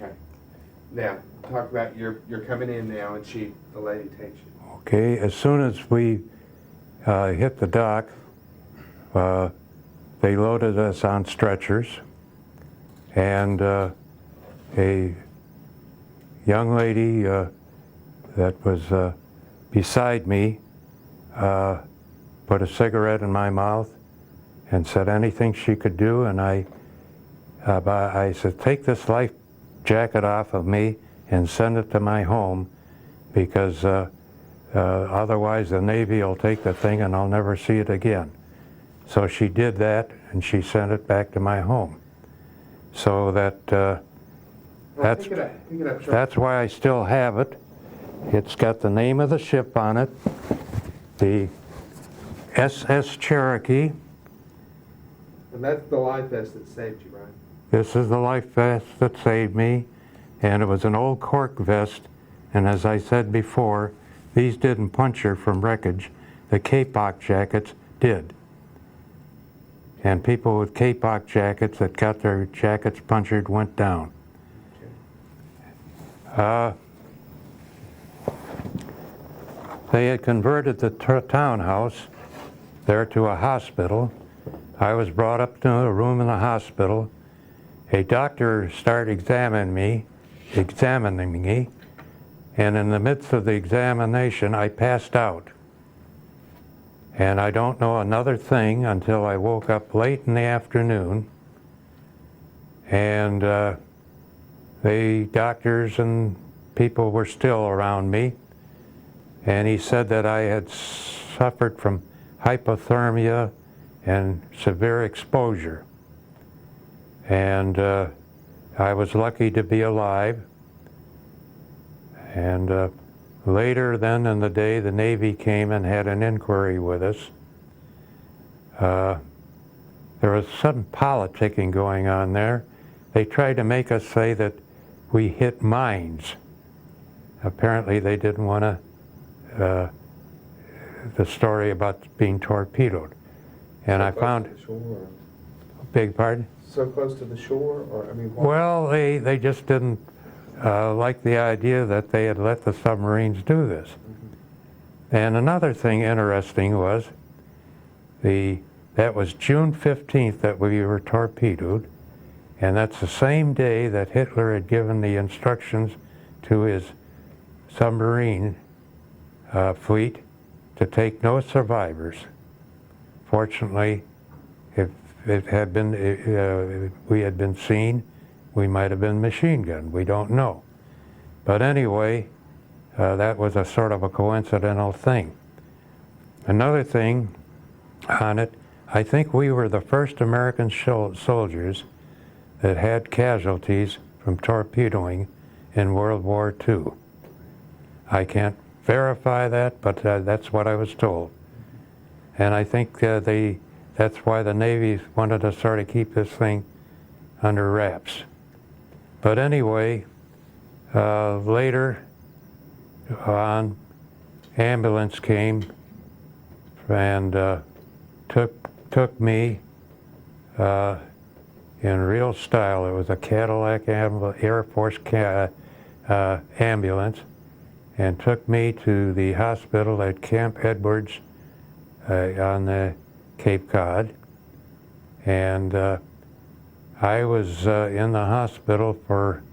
Okay. Now, talk about you're coming in now, and the lady takes you. Okay, as soon as we hit the dock, they loaded us on stretchers, and a young lady that was beside me put a cigarette in my mouth and said anything she could do, and I said, take this life jacket off of me and send it to my home, because otherwise the Navy will take the thing and I'll never see it again. So she did that, and she sent it back to my home. So that's why I still have it. It's got the name of the ship on it, the SS Cherokee. And that's the life vest that saved you, right? This is the life vest that saved me, and it was an old cork vest, and as I said before, these didn't puncture from wreckage. The kapok jackets did. And people with kapok jackets that got their jackets punctured went down. They had converted the townhouse there to a hospital. I was brought up to a room in the hospital. A doctor started examining me, and in the midst of the examination, I passed out. And I don't know another thing until I woke up late in the afternoon, and the doctors and people were still around me, and he said that I had suffered from hypothermia and severe exposure. And I was lucky to be alive. And later then in the day, the Navy came and had an inquiry with us. There was some politicking going on there. They tried to make us say that we hit mines. Apparently they didn't want to, the story about being torpedoed. And I found, beg pardon? So close to the shore, or I mean, well, they just didn't like the idea that they had let the submarines do this. Mm-hmm. And another thing interesting was that was June 15th that we were torpedoed, and that's the same day that Hitler had given the instructions to his submarine fleet to take no survivors. Fortunately, if it had been, we had been seen, we might have been machine gunned. We don't know. But anyway, that was a sort of a coincidental thing. Another thing on it, I think we were the first American soldiers that had casualties from torpedoing in World War II. I can't verify that, but that's what I was told. And I think that's why the Navy wanted to sort of keep this thing under wraps. But anyway, later on, ambulance came and took me in real style. It was a Cadillac Air Force ambulance, and took me to the hospital at Camp Edwards on the Cape Cod. And I was in the hospital for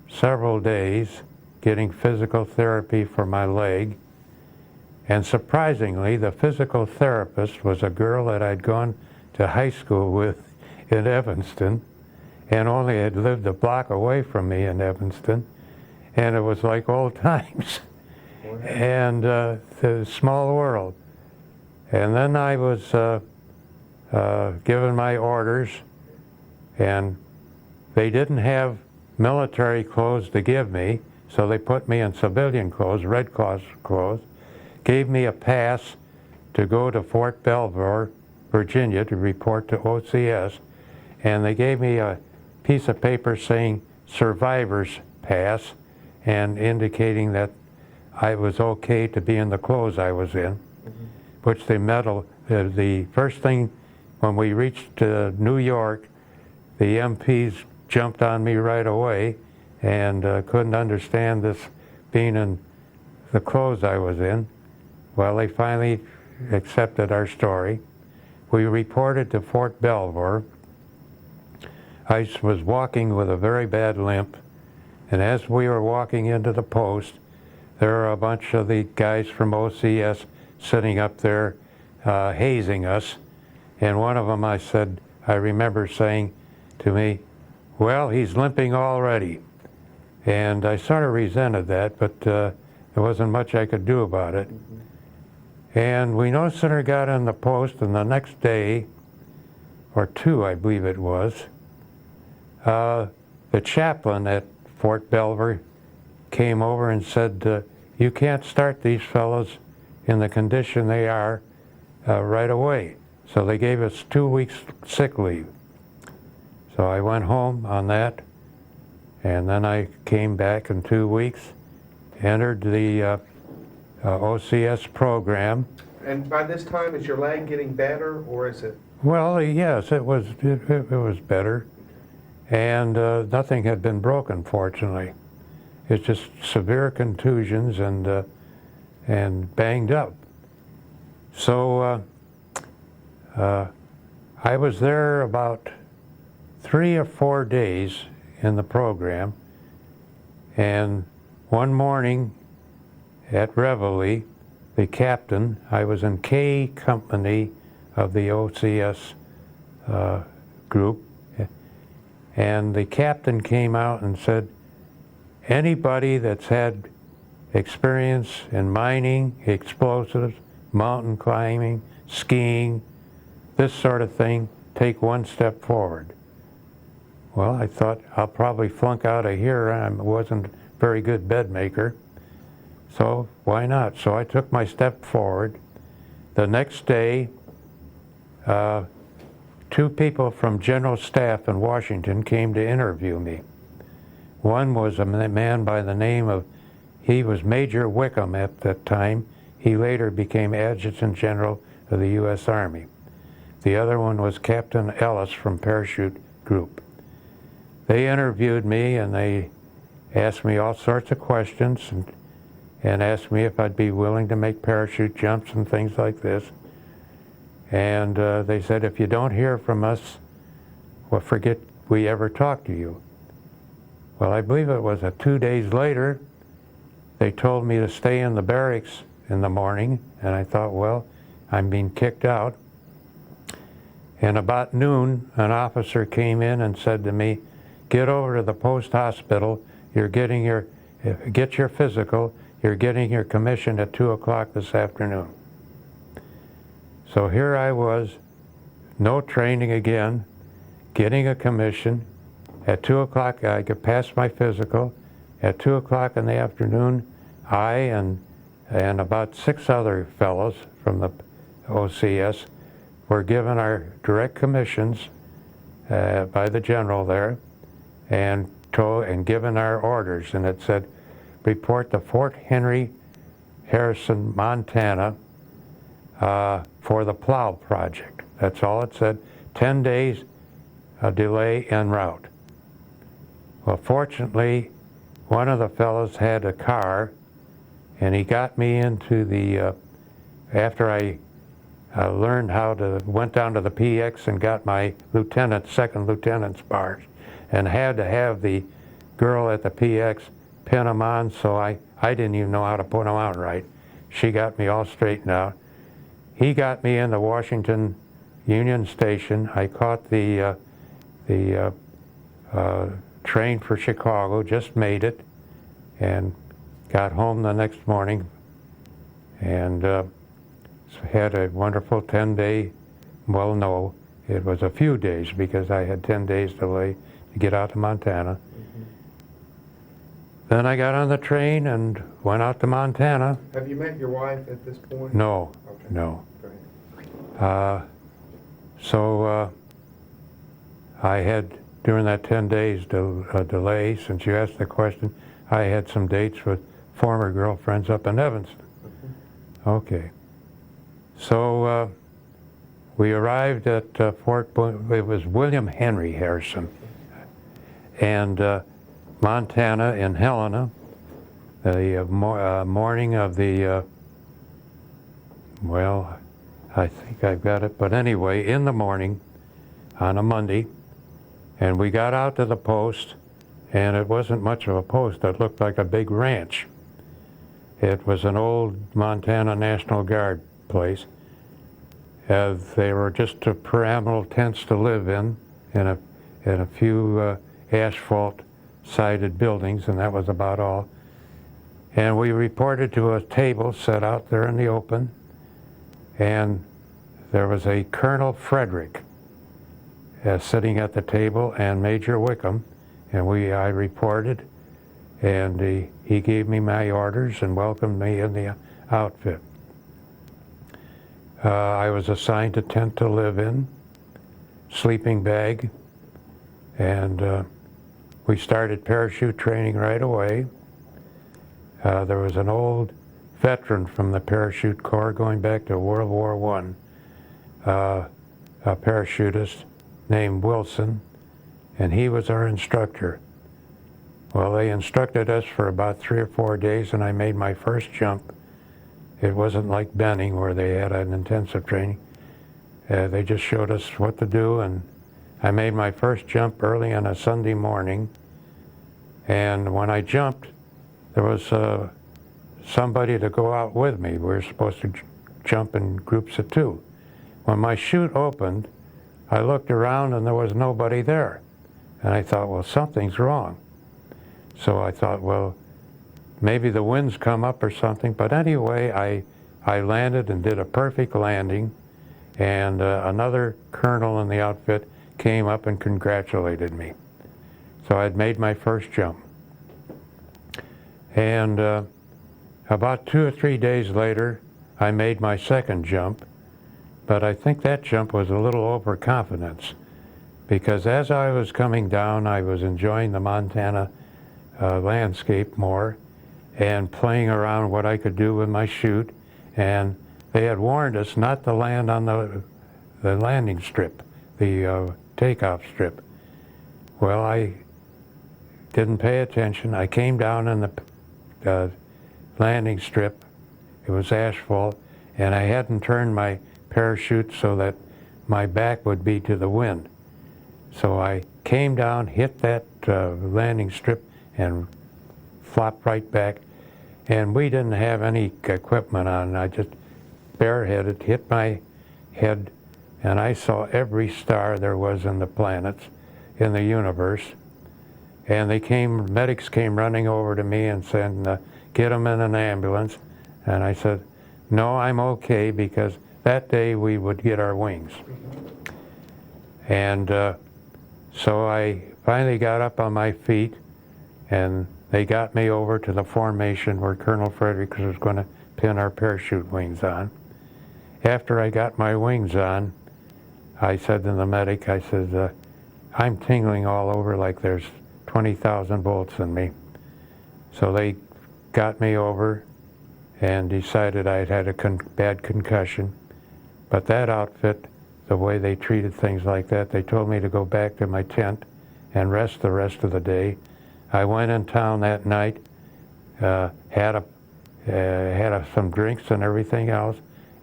several days getting physical therapy for my leg. And surprisingly, the physical therapist was a girl that I'd gone to high school with in Evanston, and only had lived a block away from me in Evanston. And it was like old times. And the small world. And then I was given my orders, and they didn't have military clothes to give me, so they put me in civilian clothes, Red Cross clothes, gave me a pass to go to Fort Belvoir, Virginia, to report to OCS, and they gave me a piece of paper saying survivor's pass, and indicating that I was okay to be in the clothes I was in, which they medal. The first thing, when we reached New York, the MPs jumped on me right away and couldn't understand this being in the clothes I was in. Well, they finally accepted our story. We reported to Fort Belvoir. I was walking with a very bad limp, and as we were walking into the post, there were a bunch of the guys from OCS sitting up there hazing us, and one of them I remember saying to me, "Well, he's limping already." And I sort of resented that, but there wasn't much I could do about it. And we no sooner got on the post, and the next day, or two I believe it was, the chaplain at Fort Belvoir came over and said, "You can't start these fellows in the condition they are right away." So they gave us 2 weeks sick leave. So I went home on that, and then I came back in 2 weeks, entered the OCS program. And by this time, is your leg getting better, or is it? Well, yes, it was better, and nothing had been broken, fortunately. It's just severe contusions and banged up. So I was there about 3 or 4 days in the program, and one morning at Reveille, the captain, I was in K Company of the OCS group, and the captain came out and said, "Anybody that's had experience in mining, explosives, mountain climbing, skiing, this sort of thing, take one step forward." Well, I thought, I'll probably flunk out of here. I wasn't a very good bed maker, so why not? So I took my step forward. The next day, 2 people from General Staff in Washington came to interview me. One was a man by the name of, he was Major Wickham at that time. He later became Adjutant General of the U.S. Army. The other one was Captain Ellis from Parachute Group. They interviewed me, and they asked me all sorts of questions and asked me if I'd be willing to make parachute jumps and things like this. And they said, "If you don't hear from us, well, forget we ever talked to you." Well, I believe it was 2 days later, they told me to stay in the barracks in the morning, and I thought, well, I'm being kicked out. And about noon, an officer came in and said to me, "Get over to the post hospital, get your physical, you're getting your commission at 2 o'clock this afternoon." So here I was, no training again, getting a commission. At 2 o'clock, I could pass my physical. At 2 o'clock in the afternoon, I and about 6 other fellows from the OCS were given our direct commissions by the general there, and given our orders. And it said, "Report to Fort Henry, Harrison, Montana, for the plow project." That's all it said. 10 days delay en route. Well, fortunately, one of the fellows had a car, and he got me into the, after I went down to the PX and got my second lieutenant's bars, and had to have the girl at the PX pin them on, so I didn't even know how to put them on right. She got me all straightened out. He got me in the Washington Union Station. I caught the train for Chicago, just made it, and got home the next morning, and had a wonderful 10-day, well, no, it was a few days, because I had 10 days delay to get out to Montana. Then I got on the train and went out to Montana. Have you met your wife at this point? No, Okay. no. Go ahead. So I had, during that 10 days delay, since you asked the question, I had some dates with former girlfriends up in Evanston. Okay. So we arrived at it was William Henry Harrison. And Montana in Helena, the morning of the, well, I think I've got it, but anyway, in the morning on a Monday, and we got out to the post, and it wasn't much of a post. It looked like a big ranch. It was an old Montana National Guard place. They were just pyramidal tents to live in a few asphalt-sided buildings, and that was about all. And we reported to a table set out there in the open, and there was a Colonel Frederick sitting at the table, and Major Wickham, and I reported, and he gave me my orders and welcomed me in the outfit. I was assigned a tent to live in, sleeping bag, and we started parachute training right away. There was an old veteran from the parachute corps going back to World War I, a parachutist named Wilson, and he was our instructor. Well, they instructed us for about 3 or 4 days, and I made my first jump. It wasn't like Benning, where they had an intensive training. They just showed us what to do, and I made my first jump early on a Sunday morning. And when I jumped, there was somebody to go out with me. We were supposed to jump in groups of 2. When my chute opened, I looked around and there was nobody there. And I thought, well, something's wrong. So I thought, well, maybe the wind's come up or something. But anyway, I landed and did a perfect landing. And another colonel in the outfit came up and congratulated me. So I'd made my first jump. And about 2 or 3 days later, I made my second jump. But I think that jump was a little overconfidence, because as I was coming down, I was enjoying the Montana landscape more and playing around what I could do with my chute. And they had warned us not to land on the landing strip, the takeoff strip. Well, I didn't pay attention. I came down in the landing strip. It was asphalt, and I hadn't turned my parachute so that my back would be to the wind. So I came down, hit that landing strip, and flopped right back. And we didn't have any equipment on. I just bareheaded, hit my head, and I saw every star there was in the planets, in the universe. And medics came running over to me and said, get him in an ambulance. And I said, no, I'm okay, because that day we would get our wings. And so I finally got up on my feet, and they got me over to the formation where Colonel Frederick was going to pin our parachute wings on. After I got my wings on, I said to the medic, I said, I'm tingling all over like there's 20,000 volts in me. So they got me over and decided I'd had a bad concussion. But that outfit, the way they treated things like that, they told me to go back to my tent and rest the rest of the day. I went in town that night, had some drinks and everything else,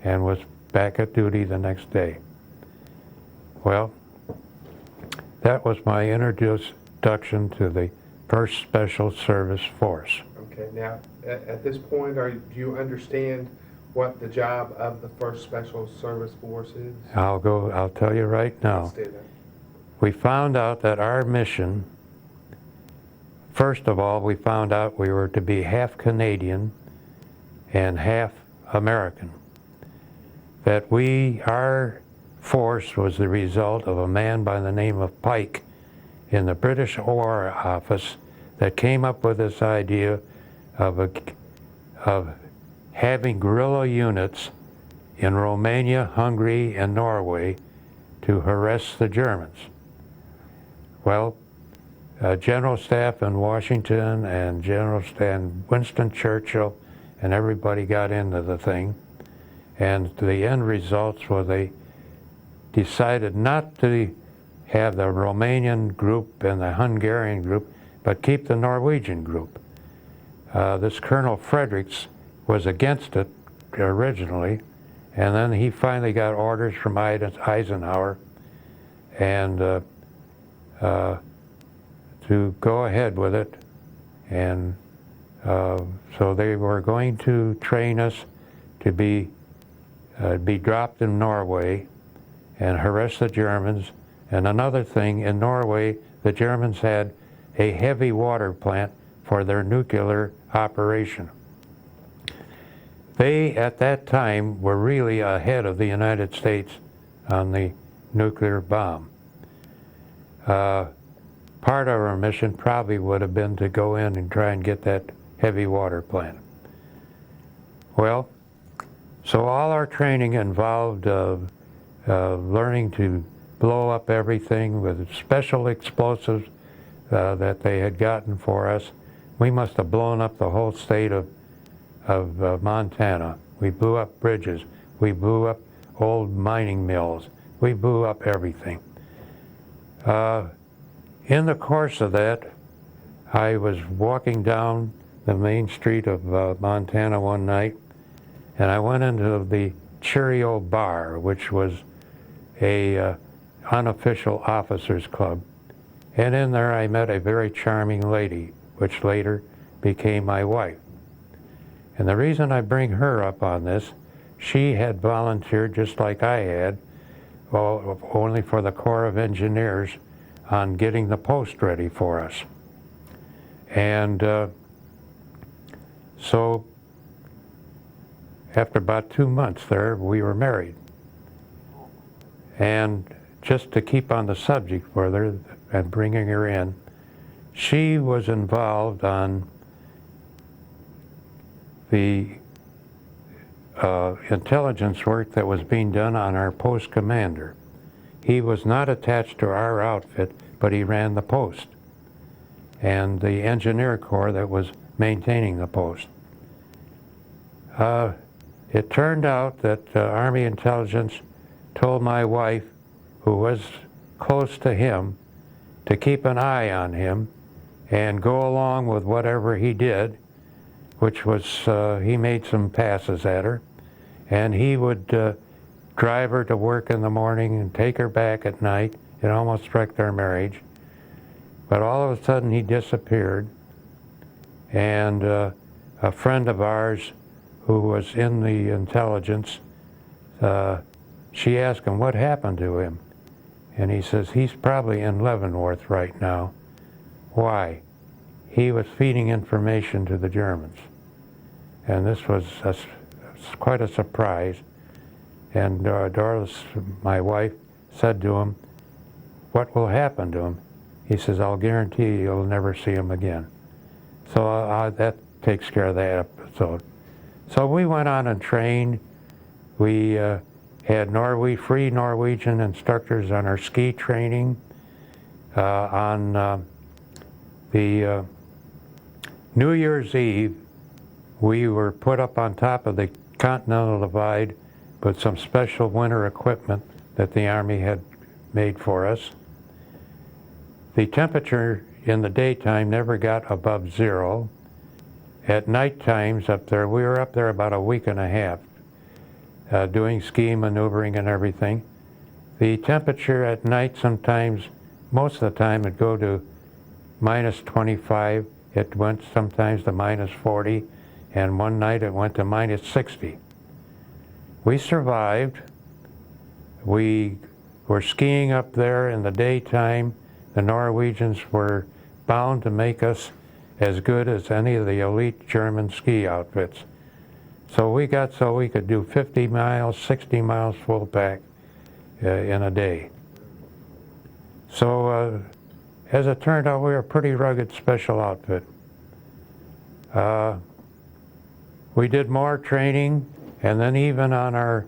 and was back at duty the next day. Well, that was my introduction to the 1st Special Service Force. Okay, now, at this point, do you understand what the job of the 1st Special Service Force is? I'll tell you right now. Let's do that. We found out that our mission, first of all, we found out we were to be half Canadian and half American. That our force was the result of a man by the name of Pike in the British War Office that came up with this idea of having guerrilla units in Romania, Hungary, and Norway to harass the Germans. Well, General Staff in Washington and Winston Churchill and everybody got into the thing, and the end results were they decided not to have the Romanian group and the Hungarian group but keep the Norwegian group. This Colonel Fredericks was against it originally, and then he finally got orders from Eisenhower and to go ahead with it. And so they were going to train us to be dropped in Norway and harass the Germans. And another thing, in Norway, the Germans had a heavy water plant for their nuclear operation. They, at that time, were really ahead of the United States on the nuclear bomb. Part of our mission probably would have been to go in and try and get that heavy water plant. Well, so all our training involved learning to blow up everything with special explosives that they had gotten for us. We must have blown up the whole state of Montana. We blew up bridges. We blew up old mining mills. We blew up everything. In the course of that, I was walking down the main street of Montana one night, and I went into the Cheerio Bar, which was a unofficial officers club. And in there I met a very charming lady, which later became my wife. And the reason I bring her up on this, she had volunteered just like I had, well, only for the Corps of Engineers, on getting the post ready for us. And so after about 2 months there, we were married. And just to keep on the subject further and bringing her in, she was involved on the intelligence work that was being done on our post commander. He was not attached to our outfit, but he ran the post and the engineer corps that was maintaining the post. It turned out that Army intelligence told my wife, who was close to him, to keep an eye on him and go along with whatever he did, which was he made some passes at her, and he would drive her to work in the morning and take her back at night. It almost wrecked our marriage. But all of a sudden he disappeared, and a friend of ours who was in the intelligence, she asked him what happened to him. And he says, he's probably in Leavenworth right now. Why? He was feeding information to the Germans. And this was quite a surprise. And Doris, my wife, said to him, what will happen to him? He says, I'll guarantee you'll never see him again. So that takes care of that episode. So we went on and trained. We had free Norwegian instructors on our ski training. On the New Year's Eve, we were put up on top of the Continental Divide with some special winter equipment that the Army had made for us. The temperature in the daytime never got above 0. At night times up there, we were up there about a week and a half, doing ski maneuvering and everything. The temperature at night sometimes, most of the time, it'd go to minus 25. It went sometimes to minus 40, and one night it went to minus 60. We survived. We were skiing up there in the daytime. The Norwegians were bound to make us as good as any of the elite German ski outfits. So we got so we could do 50 miles, 60 miles full pack in a day. So as it turned out, we were a pretty rugged special outfit. We did more training, and then even on our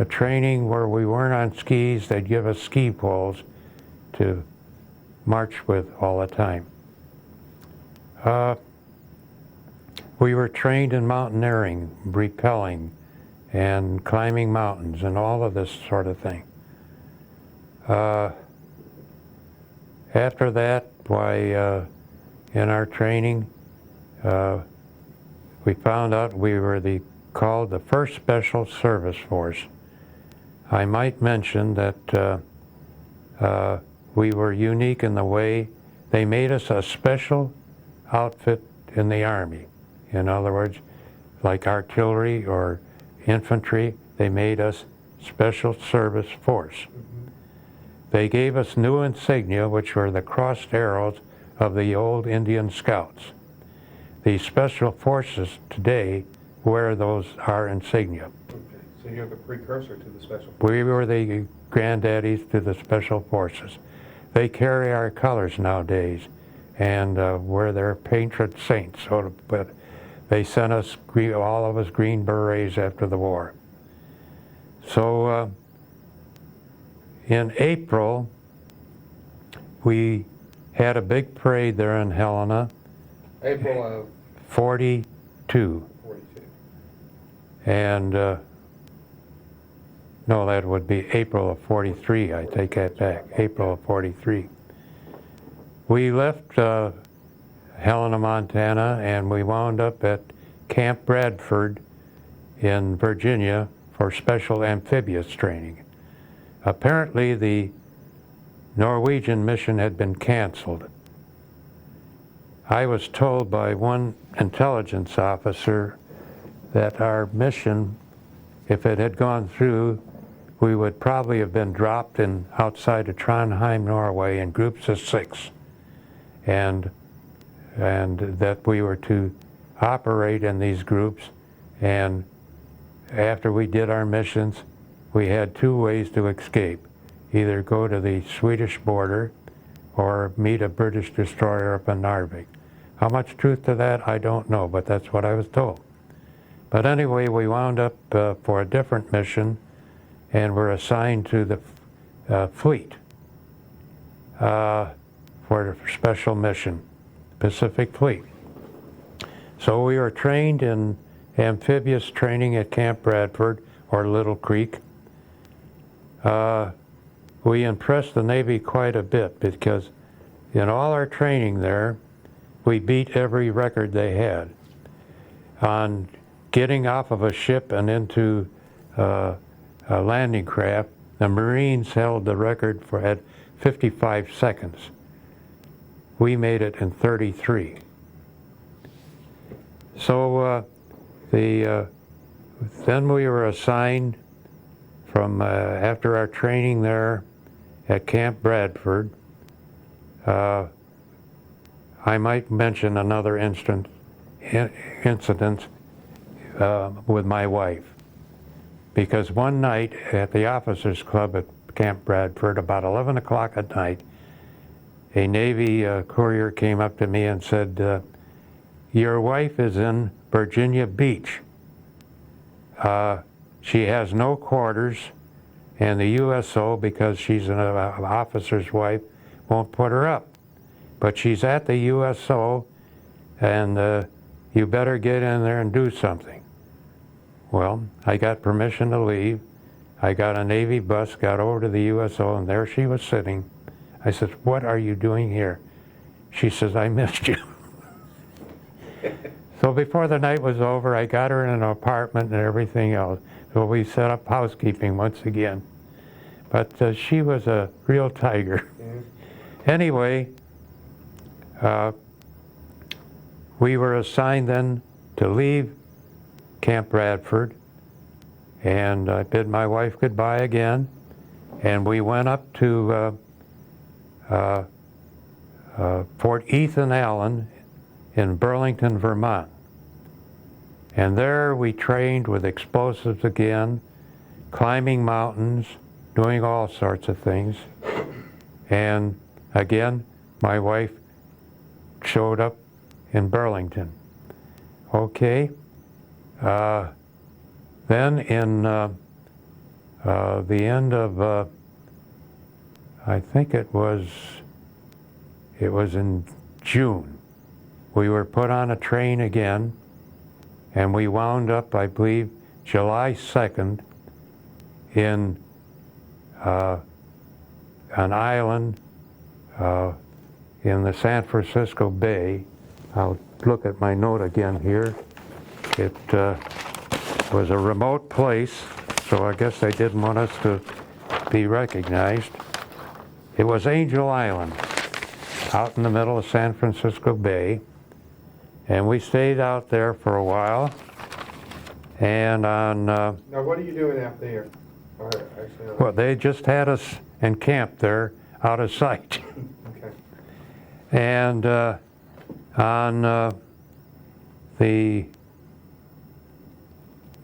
training where we weren't on skis, they'd give us ski poles to march with all the time. We were trained in mountaineering, rappelling, and climbing mountains, and all of this sort of thing. After that, in our training, we found out we were called the 1st Special Service Force. I might mention that we were unique in the way they made us a special outfit in the Army. In other words, like artillery or infantry, they made us Special Service Force. They gave us new insignia, which were the crossed arrows of the old Indian Scouts. The Special Forces today wear our insignia. Okay, so you're the precursor to the Special Forces. We were the granddaddies to the Special Forces. They carry our colors nowadays, and we're their patron saints. But they sent us, all of us, Green Berets after the war. So in April, we had a big parade there in Helena. April of 42. 42. And no, that would be April of 43. I take that back. April of 43. We left Helena, Montana, and we wound up at Camp Bradford in Virginia for special amphibious training. Apparently, the Norwegian mission had been canceled. I was told by one intelligence officer that our mission, if it had gone through, we would probably have been dropped outside of Trondheim, Norway, in groups of 6, and that we were to operate in these groups. And after we did our missions, we had 2 ways to escape: either go to the Swedish border or meet a British destroyer up in Narvik. How much truth to that, I don't know, but that's what I was told. But anyway, we wound up for a different mission, and were assigned to the fleet for a special mission, Pacific Fleet. So we were trained in amphibious training at Camp Bradford, or Little Creek. We impressed the Navy quite a bit because in all our training there, we beat every record they had. On getting off of a ship and into a landing craft, the Marines held the record at 55 seconds. We made it in 33. So then we were assigned from after our training there at Camp Bradford. I might mention another incident with my wife, because one night at the officers club at Camp Bradford, about 11 o'clock at night, a Navy courier came up to me and said, "Your wife is in Virginia Beach. She has no quarters, and the USO, because she's an officer's wife, won't put her up. But she's at the USO, and you better get in there and do something." Well, I got permission to leave. I got a Navy bus, got over to the USO, and there she was sitting. I said, "What are you doing here?" She says, "I missed you." So before the night was over, I got her in an apartment and everything else. So we set up housekeeping once again. But she was a real tiger. Anyway, we were assigned then to leave Camp Bradford, and I bid my wife goodbye again, and we went up to Fort Ethan Allen in Burlington, Vermont. And there we trained with explosives again, climbing mountains, doing all sorts of things. And again, my wife showed up in Burlington. Okay. Then in the end of, I think it was in June, we were put on a train again, and we wound up, I believe, July 2nd in an island in the San Francisco Bay. I'll look at my note again here. It was a remote place, so I guess they didn't want us to be recognized. It was Angel Island, out in the middle of San Francisco Bay. And we stayed out there for a while. And on... Now, what are you doing out there? well, they just had us encamped there, out of sight. Okay. And on the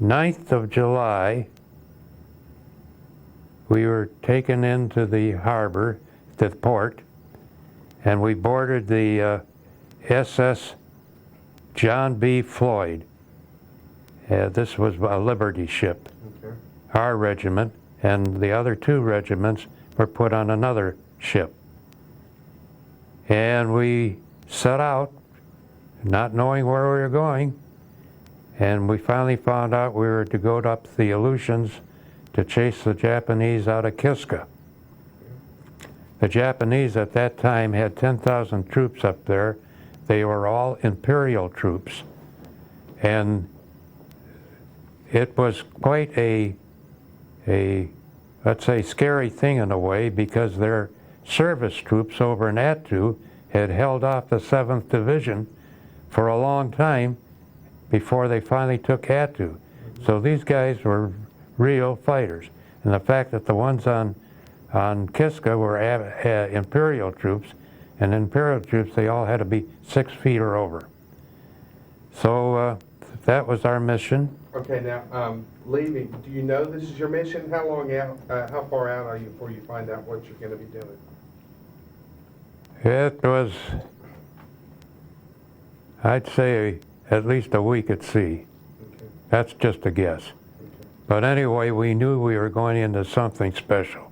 9th of July, we were taken into the harbor, the port, and we boarded the SS John B. Floyd. This was a Liberty ship. Okay. Our regiment and the other two regiments were put on another ship. And we set out, not knowing where we were going, and we finally found out we were to go up the Aleutians to chase the Japanese out of Kiska. The Japanese at that time had 10,000 troops up there. They were all Imperial troops. And it was quite a let's say, scary thing in a way, because their service troops over in Attu had held off the 7th Division for a long time before they finally took Attu. So these guys were real fighters. And the fact that the ones on Kiska were Imperial troops, and Imperial troops, they all had to be 6 feet or over. So that was our mission. Okay, now, leaving, do you know this is your mission? How long out, how far out are you before you find out what you're going to be doing? It was, I'd say, at least a week at sea. Okay. That's just a guess. Okay. But anyway, we knew we were going into something special.